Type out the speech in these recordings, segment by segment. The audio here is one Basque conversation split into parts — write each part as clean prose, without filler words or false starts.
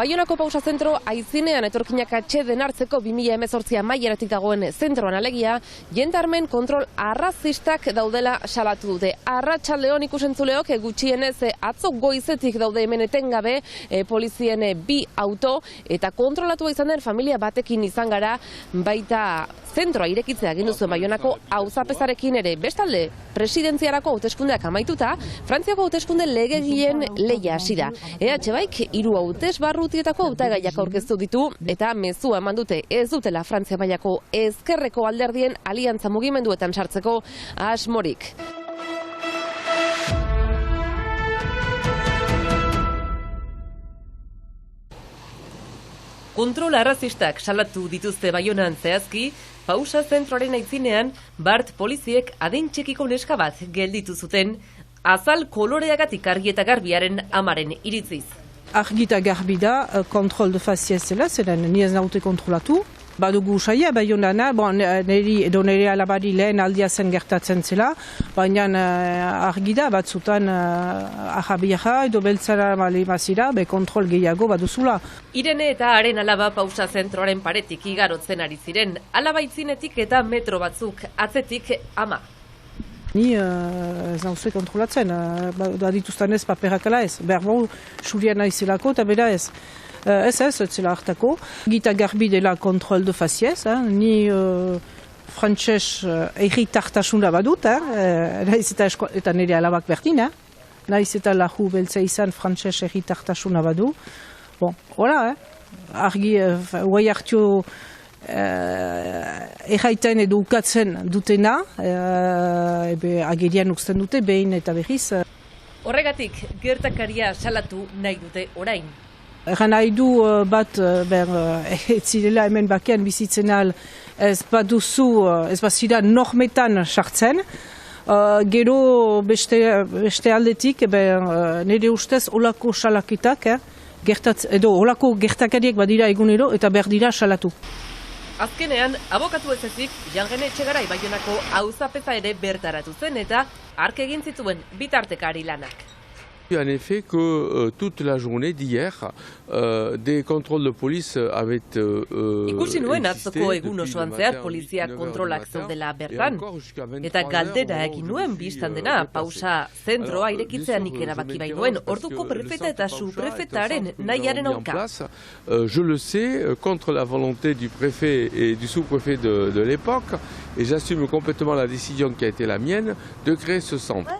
Baionako pausa zentro aizinean etorkinak atxeden hartzeko 2018 maieratik dagoen zentroan alegia, jendarmen kontrol arrazistak daudela salatu dute. Arratsaldeon ikusentzuleok gutxienez atzo goizetik daude hemen etengabe polizien 2 auto eta kontrolatua izan den familia batekin izan gara, baita zentroa irekitzea egin duzuen Baionako auzapezarekin ere. Bestalde, presidentziarako hauteskundeak amaituta, Frantziako hauteskunde legegileen lehia hasi da. EH Baik 3 hautesbarrutietako hautagaiak aurkeztu ditu eta mezua eman dute ez dutela Frantzia mailako ezkerreko alderdien aliantza mugimenduetan sartzeko asmorik. Kontrol arrazistak salatu dituzte Baionan zehazki, pausa zentroaren aitzinean, Bart poliziek adin txikiko neska bat gelditu zuten, azal koloreagatik argi eta garbiaren amaren iritziz. Argi eta garbi da, kontrol de faziez zela, zeren ni ez naute kontrolatu. Badugu saia, Baionana, nire alabari lehen aldia zen gertatzen zela, baina argi da, batzutan ahabiaja edo beltzara malimazira, kontrol gehiago baduzula. Irene eta haren alaba pausa zentroaren paretik igarotzen ari ziren, alaba itzinetik eta metro batzuk atzetik ama. Ni ez nauzue kontrolatzen, badituzten ez paperakala ez, berbau xurian aizelako eta bera ez. Ez zela hartako. Gita garbi dela kontrol de faziez, ni frantxez erritartasuna badut, nahiz eta nire alabak berdin, nahiz eta lahu beltza izan frantxez erritartasuna badu. Bon, hola, argi, guai hartio erraiten edo ukatzen dutena, agerian usten dute, behin eta berriz. Horregatik, gertakaria salatu nahi dute orain. Egan nahi du bat, ez zirela hemen bakean bizitzen al, ez baduzu, ez bazira normetan sartzen, gero beste aldetik, nire ustez olako salaketak, edo olako gertakariek badira egunero eta berdira salatu. Azkenean, abokatu ez ezik, Jangene Etxegarai Baionako auzapeza ere bertaratu zen eta hark egin zituen bitartekari lanak. En effet, que toute la journée d'hier, des contrôles de police avaient ikusi nuen atzoko egun osoan zehar poliziak kontrolak zeudela bertan. Eta galdera egin nuen bistan dena, pausa zentroa irekitzea nik erabaki bainuen, orduko prefeta eta subprefetaren nahiaren aurka. Je le sais, contre la volonté du préfet et du sous-préfet de l'époque, et j'assume complètement la décision qui a été la mienne de créer ce centre.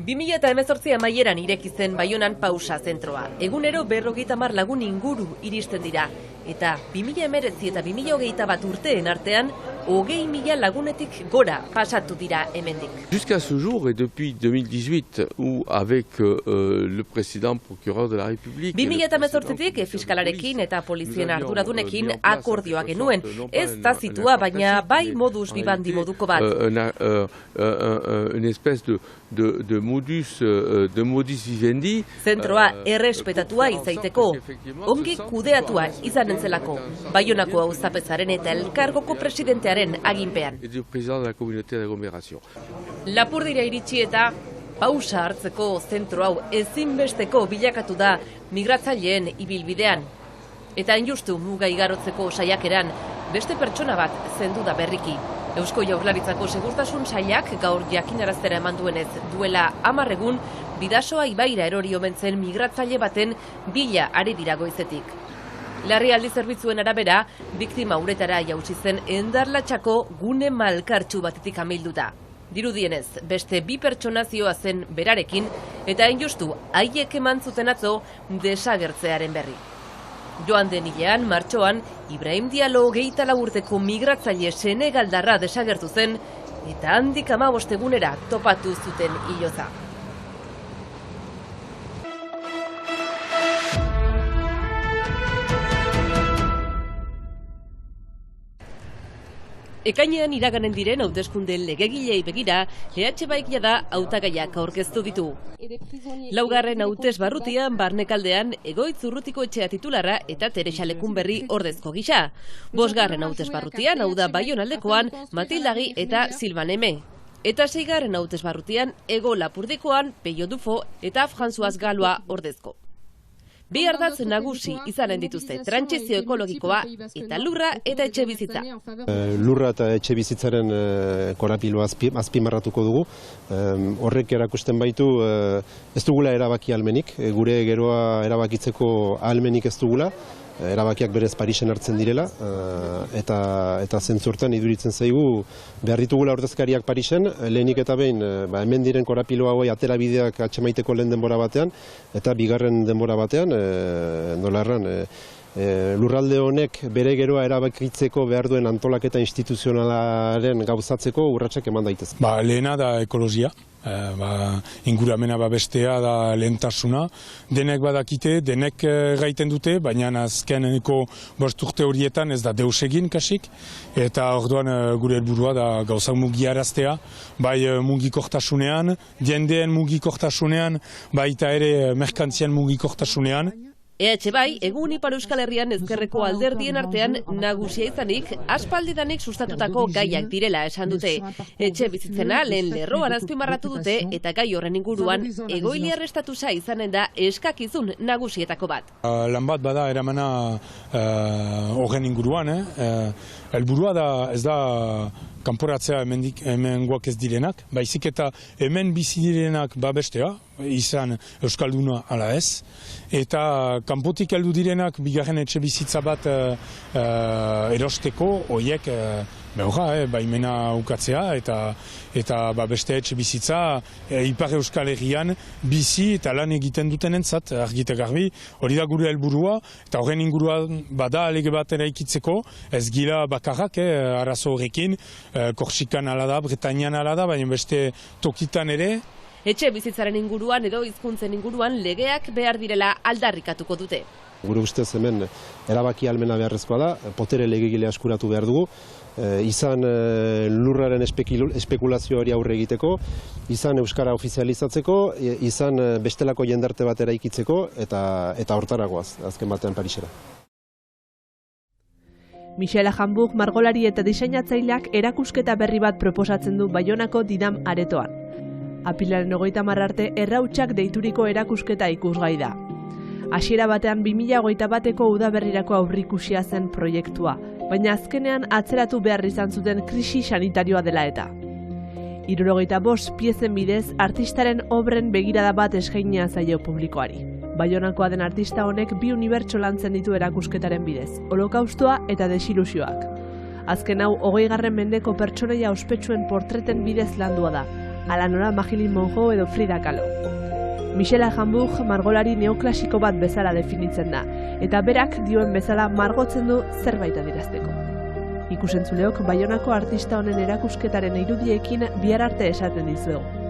2018 amaieran ireki zen Baionan pausa zentroa. Egunero 50 lagun inguru iristen dira. Eta 2019 eta 2021 urteen artean, 20.000 lagunetik gora pasatu dira hemendik. Jusqu'à ce jour et depuis 2018, où avec le précédent procureur de la République... 2018tik fiskalarekin eta polizien arduradunekin akordioa genuen. Ez tazitua, baina bai modus vivandi moduko bat. Une espèce de modus vivendi. Zentroa errespetatua izaiteko, ongi kudeatua izanen zelako, Baionako auzapezaren eta elkargoko presidentearen aginpean. Lapurdira iritsi eta pausa hartzeko zentro hau ezinbesteko bilakatu da migratzaileen ibilbidean. Eta injustu muga igarotzeko saiakeran beste pertsona bat zendu da berriki. Eusko Jaurlaritzako segurtasun sailak gaur jakinaraztera eman duenez duela 10 egun Bidasoa ibaira erori omen zen migratzaile baten bila ari dira goizetik. Larrialdi zerbitzuen arabera, biktima uretara jautsi zen Endarlatxako gune malkartsu batetik amilduta. Dirudienez, beste 2 pertsona zihoazen berarekin eta injustu haiek eman zuten atzo desagertzearen berri. Joan den hilean, martxoan, Ibrahim Diallo 24 urteko migratzaile senegaldarra desagertu zen eta handik 15 egunera topatu zuten hiloza. Ekainean iraganen diren hauteskunde legegilei begira, EH Baik da hautagaiak aurkeztu ditu. 4. hautesbarrutian Barnekaldean Egoitz Urrutiko etxea titularra eta Teresa Lekunberri ordezko gisa. 5. hautesbarrutian, hau da Baionaldekoan, Matildagi eta Silvan Eme. Eta 6. hautesbarrutian Ego Lapurdikoan Peio Dufo eta François Galoa ordezko. Bi ardatz nagusi izanen dituzte trantsizio ekologikoa eta lurra eta etxe bizitza. Lurra eta etxe bizitzaren korapiloa azpimarratuko dugu. Horrek erakusten baitu ez dugula erabaki ahalmenik, gure geroa erabakitzeko ahalmenik ez dugula. Erabakiak berez Parisen hartzen direla, eta zentzurtan iduritzen zaigu behar ditugula ordezkariak Parisen, lehenik eta behin hemen diren korapilo hauei atera bideak atxemaiteko lehen denbora batean, eta bigarren denbora batean, nola erran, lurralde honek bere geroa erabakitzeko behar duen antolaketa instituzionalaren gauzatzeko urratsak eman daitezke. Lehena da ekologia. Inguramena babestea da lehentasuna. Denek badakite, denek gaiten dute, baina azkeneko 5 urte horietan ez da deus egin kasik. Eta orduan gure helburua da gauza mugiaraztea, bai mugikortasunean, jendeen mugikortasunean, baita ere merkantzien mugikortasunean. EH bai, egun Ipar Euskal Herrian ezkerreko alderdien artean nagusia izanik, aspaldidanik sustatutako gaiak direla esan dute. Etxe bizitzena lehen lerroan azpimarratu dute eta gai horren inguruan egoiliar estatusa izanen da eskakizun nagusietako bat. Lan bat bada eramana horren inguruan, helburua da ez da kanporatzea hemengoak ez direnak, baizik eta hemen bizi direnak babestea, izan Euskalduna ala ez, eta kanpotik heldu direnak bigarren etxe bizitza bat erosteko, horiek baimena ukatzea eta beste etxe bizitza Ipar Euskal Herrian bizi eta lan egiten duten entzat, argite garbi, hori da gure helburua, eta horren inguruan bada lege bat eraikitzeko, ez gila bakarrak arazo horrekin, Korsikan ala da, Bretainian ala da, baina beste tokitan ere. Etxe bizitzaren inguruan edo hizkuntzen inguruan legeak behar direla aldarrikatuko dute. Gure ustez hemen erabaki ahalmena beharrezkoa da, potere legegile askuratu behar dugu, izan lurraren espekulazioari aurre egiteko, izan euskara ofizializatzeko, izan bestelako jendarte bat eraikitzeko eta hortaragoaz, azken batean Parisera. Michela Hamburg margolari eta diseinatzaileak erakusketa berri bat proposatzen du Baionako Didam aretoan. Apilaren 30 arte errautsak deituriko erakusketa ikusgai da. Hasiera batean 2021ko udaberrirako aurrikusia zen proiektua, baina azkenean atzeratu behar izan zuten krisi sanitarioa dela eta. 75 piezen bidez artistaren obren begirada bat eskainia zaio publikoari. Baionakoa den artista honek 2 unibertso lantzen ditu erakusketaren bidez, holokaustoa eta desilusioak. Azken hau 20. mendeko pertsonaia ospetsuen portreten bidez landua da, ala nola Marilyn Monroe edo Frida Kahlo. Michela Hamburg margolari neoklasiko bat bezala definitzen da, eta berak dioen bezala margotzen du zerbait adierazteko. Ikusentzuleok Baionako artista honen erakusketaren irudiekin bihar arte esaten dizuegu.